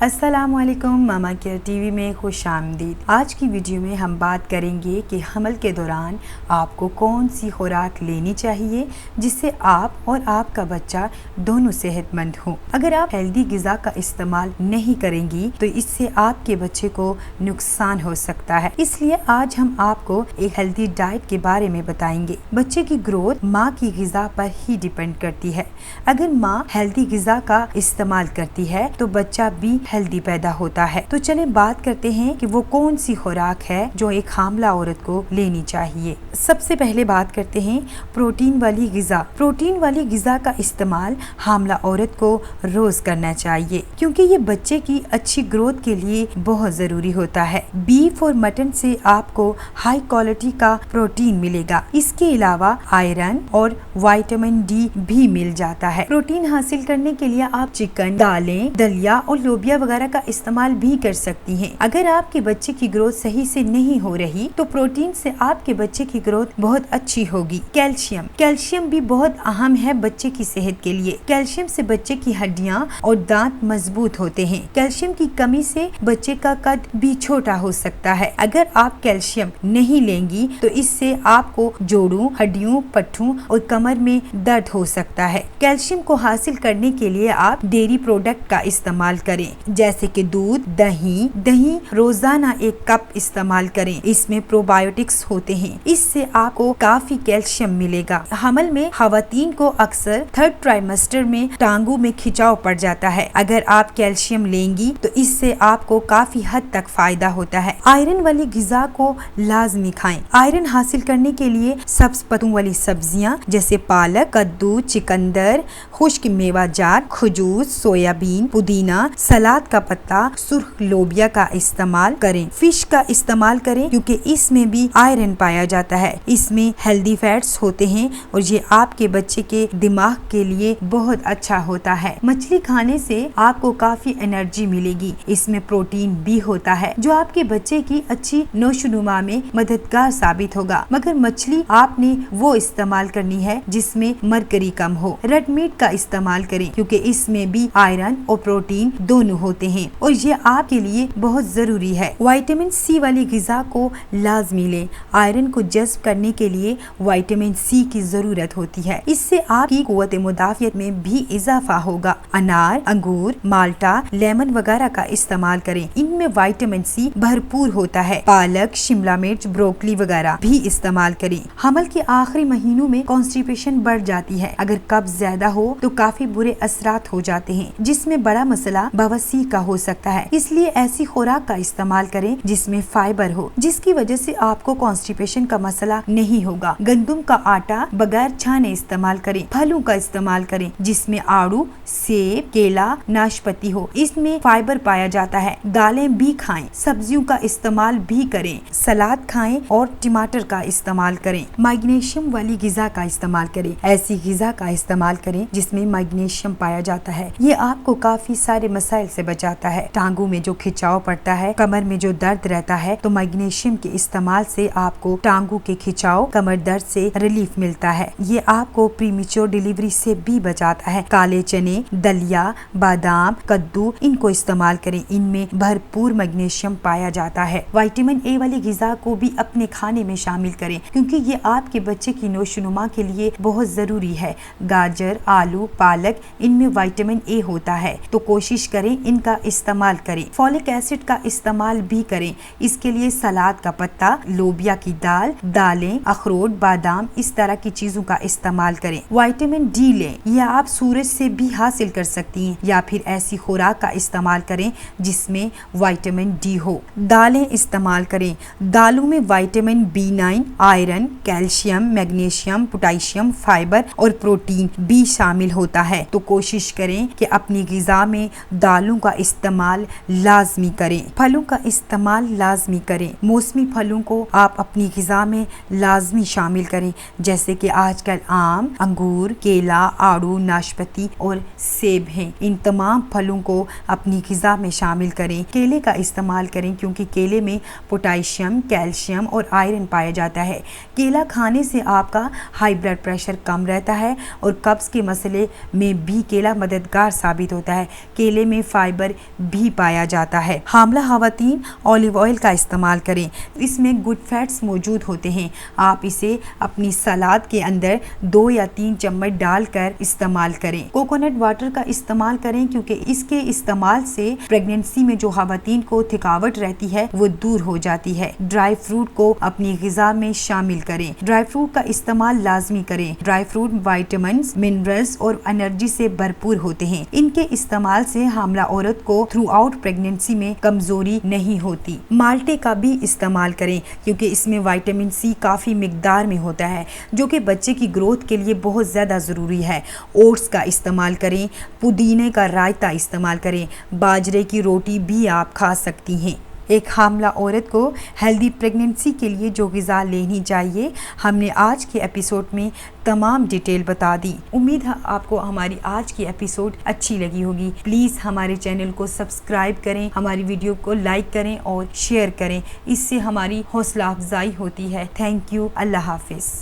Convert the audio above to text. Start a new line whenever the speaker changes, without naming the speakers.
अस्सलामुअलैकुम, मामा care TV में खुश आमदीद। आज की वीडियो में हम बात करेंगे कि हमल के दौरान आपको कौन सी खुराक लेनी चाहिए जिससे आप और आपका बच्चा दोनों सेहतमंद हो। अगर आप हेल्दी ग़िज़ा का इस्तेमाल नहीं करेंगी तो इससे आपके बच्चे को नुकसान हो सकता है। इसलिए आज हम आपको एक हेल्दी डाइट के बारे में बताएंगे। बच्चे की ग्रोथ माँ की ग़िज़ा पर ही डिपेंड करती है। अगर माँ हेल्दी ग़िज़ा का इस्तेमाल करती है तो बच्चा भी हेल्दी पैदा होता है। तो चले बात करते हैं कि वो कौन सी खुराक है जो एक हामला औरत को लेनी चाहिए। सबसे पहले बात करते हैं प्रोटीन वाली ग़िज़ा। प्रोटीन वाली ग़िज़ा का इस्तेमाल हामला औरत को रोज करना चाहिए क्योंकि ये बच्चे की अच्छी ग्रोथ के लिए बहुत जरूरी होता है। बीफ और मटन से आपको हाई क्वालिटी का प्रोटीन मिलेगा। इसके अलावा आयरन और विटामिन डी भी मिल जाता है। प्रोटीन हासिल करने के लिए आप चिकन, दालें, दलिया और लोबिया वगैरह का इस्तेमाल भी कर सकती हैं। अगर आपके बच्चे की ग्रोथ सही से नहीं हो रही तो प्रोटीन से आपके बच्चे की ग्रोथ बहुत अच्छी होगी। कैल्शियम भी बहुत अहम है बच्चे की सेहत के लिए। कैल्शियम से बच्चे की हड्डियां और दांत मजबूत होते हैं। कैल्शियम की कमी से बच्चे का कद भी छोटा हो सकता है। अगर आप कैल्शियम नहीं लेंगी तो इससे आपको जोड़ों, हड्डियों, पट्टों और कमर में दर्द हो सकता है। कैल्शियम को हासिल करने के लिए आप डेयरी प्रोडक्ट का इस्तेमाल करें जैसे कि दूध, दही रोजाना 1 कप इस्तेमाल करें। इसमें प्रोबायोटिक्स होते हैं। इससे आपको काफी कैल्शियम मिलेगा। हमल में खवातीन को अक्सर 3rd ट्राइमेस्टर में टांगों में खिंचाव पड़ जाता है। अगर आप कैल्शियम लेंगी तो इससे आपको काफी हद तक फायदा होता है। आयरन वाली ग़िज़ा को लाजमी खाएं। आयरन हासिल करने के लिए सब्ज पत्तों वाली सब्जियां जैसे पालक, कद्दू, चिकंदर, खुश्क मेवा जात, खजूर, सोयाबीन, पुदीना, सलाद का पत्ता, सुर्ख लोबिया का इस्तेमाल करें। फिश का इस्तेमाल करें क्योंकि इसमें भी आयरन पाया जाता है। इसमें हेल्दी फैट्स होते हैं और ये आपके बच्चे के दिमाग के लिए बहुत अच्छा होता है। मछली खाने से आपको काफी एनर्जी मिलेगी। इसमें प्रोटीन भी होता है जो आपके बच्चे की अच्छी नोशनुमा में मददगार साबित होगा। मगर मछली आपने वो इस्तेमाल करनी है जिसमें मरकरी कम हो। रेड मीट का इस्तेमाल करें क्योंकि इसमें भी आयरन और प्रोटीन दोनों होते हैं और ये आपके लिए बहुत जरूरी है। विटामिन सी वाली ग़िज़ा को लाजमी लें। आयरन को जज़्ब करने के लिए विटामिन सी की जरूरत होती है। इससे आपकी कुव्वत मुदाफ़ियत में भी इजाफा होगा। अनार, अंगूर, माल्टा, लेमन वगैरह का इस्तेमाल करें। इनमें विटामिन सी भरपूर होता है। पालक, शिमला मिर्च, ब्रोकली वगैरह भी इस्तेमाल करें। हमल के आखिरी महीनों में कॉन्स्टिपेशन बढ़ जाती है। अगर कब्ज ज्यादा हो तो काफी बुरे असरात हो जाते हैं जिसमें बड़ा मसला बवासीर का हो सकता है। इसलिए ऐसी खुराक का इस्तेमाल करें जिसमें फाइबर हो, जिसकी वजह से आपको कॉन्स्टिपेशन का मसला नहीं होगा। गंदम का आटा बगैर छाने इस्तेमाल करें। फलों का इस्तेमाल करें जिसमें आड़ू, सेब, केला, नाशपाती हो। इसमें फाइबर पाया जाता है। दालें भी खाएं। सब्जियों का इस्तेमाल भी करें। सलाद खाएं और टमाटर का इस्तेमाल करें। मैग्नीशियम वाली ग़िज़ा का इस्तेमाल करें। ऐसी ग़िज़ा का इस्तेमाल करें जिसमें मैग्नीशियम पाया जाता है। ये आपको काफी सारे मसाइल से बचाता है। टांगों में जो खिंचाव पड़ता है, कमर में जो दर्द रहता है, तो मैग्नीशियम के इस्तेमाल से आपको टांगों के खिंचाव, कमर दर्द से रिलीफ मिलता है। ये आपको प्रीमेच्योर डिलीवरी से भी बचाता है। काले चने, दलिया, बादाम, कद्दू इनको इस्तेमाल करें। इनमें भरपूर मैग्नीशियम पाया जाता है। विटामिन ए वाली ग़िज़ा को भी अपने खाने में शामिल करें क्योंकि ये आपके बच्चे की नोशनुमा के लिए बहुत जरूरी है। गाजर, आलू, पालक इनमें विटामिन ए होता है तो कोशिश करें इनका इस्तेमाल करें। फॉलिक एसिड का इस्तेमाल भी करें। इसके लिए सलाद का पत्ता, लोबिया की दाल, दालें, अखरोट, बादाम इस तरह की चीजों का इस्तेमाल करें। विटामिन डी लें। यह आप सूरज से भी हासिल कर सकती हैं या फिर ऐसी खुराक का इस्तेमाल करें जिसमें विटामिन डी हो। दालें इस्तेमाल करें। दालों में vitamin B9, iron, calcium, magnesium, potassium, fibre और प्रोटीन भी शामिल होता है तो कोशिश करें कि अपनी ग़िज़ा में दालों का इस्तेमाल लाजमी करें। फलों का इस्तेमाल लाजमी करें। मौसमी फलों को आप अपनी ग़िज़ा में लाजमी शामिल करें जैसे कि आजकल आम, अंगूर, केला, आड़ू, नाशपाती और सेब हैं। इन तमाम फलों को अपनी ग़िज़ा में शामिल करें। केले का इस्तेमाल करें क्योंकि केले में पोटेशियम, कैल्शियम और आयरन पाया जाता है। केला खाने से आपका हाई ब्लड प्रेशर कम रहता है और कब्ज़ के मसले में भी केला मददगार साबित होता है। केले में फाइबर फाइबर भी पाया जाता है। हामला खवातीन ऑलिव ऑयल का इस्तेमाल करें, इसमें गुड फैट्स मौजूद होते हैं। आप इसे अपनी सलाद के अंदर 2 या 3 चम्मच डालकर इस्तेमाल करें। कोकोनट वाटर का इस्तेमाल करें क्योंकि इसके इस्तेमाल से प्रेगनेंसी में जो खवातीन को थकावट रहती है वो दूर हो जाती है। ड्राई फ्रूट को अपनी गिज़ा में शामिल करें। ड्राई फ्रूट का इस्तेमाल लाजमी करें। ड्राई फ्रूट विटामिन्स, मिनरल्स और एनर्जी से भरपूर होते हैं। इनके इस्तेमाल से हामला औरत को थ्रू आउट प्रेगनेंसी में कमजोरी नहीं होती। माल्टे का भी इस्तेमाल करें क्योंकि इसमें विटामिन सी काफ़ी मिकदार में होता है जो कि बच्चे की ग्रोथ के लिए बहुत ज़्यादा ज़रूरी है। ओट्स का इस्तेमाल करें, पुदीने का रायता इस्तेमाल करें, बाजरे की रोटी भी आप खा सकती हैं। एक हामला औरत को हेल्दी प्रेगनेंसी के लिए जो ग़िज़ा लेनी चाहिए, हमने आज के एपिसोड में तमाम डिटेल बता दी। उम्मीद है आपको हमारी आज की एपिसोड अच्छी लगी होगी। प्लीज़ हमारे चैनल को सब्सक्राइब करें, हमारी वीडियो को लाइक करें और शेयर करें। इससे हमारी हौसला अफजाई होती है। Thank you. अल्लाह हाफिज़।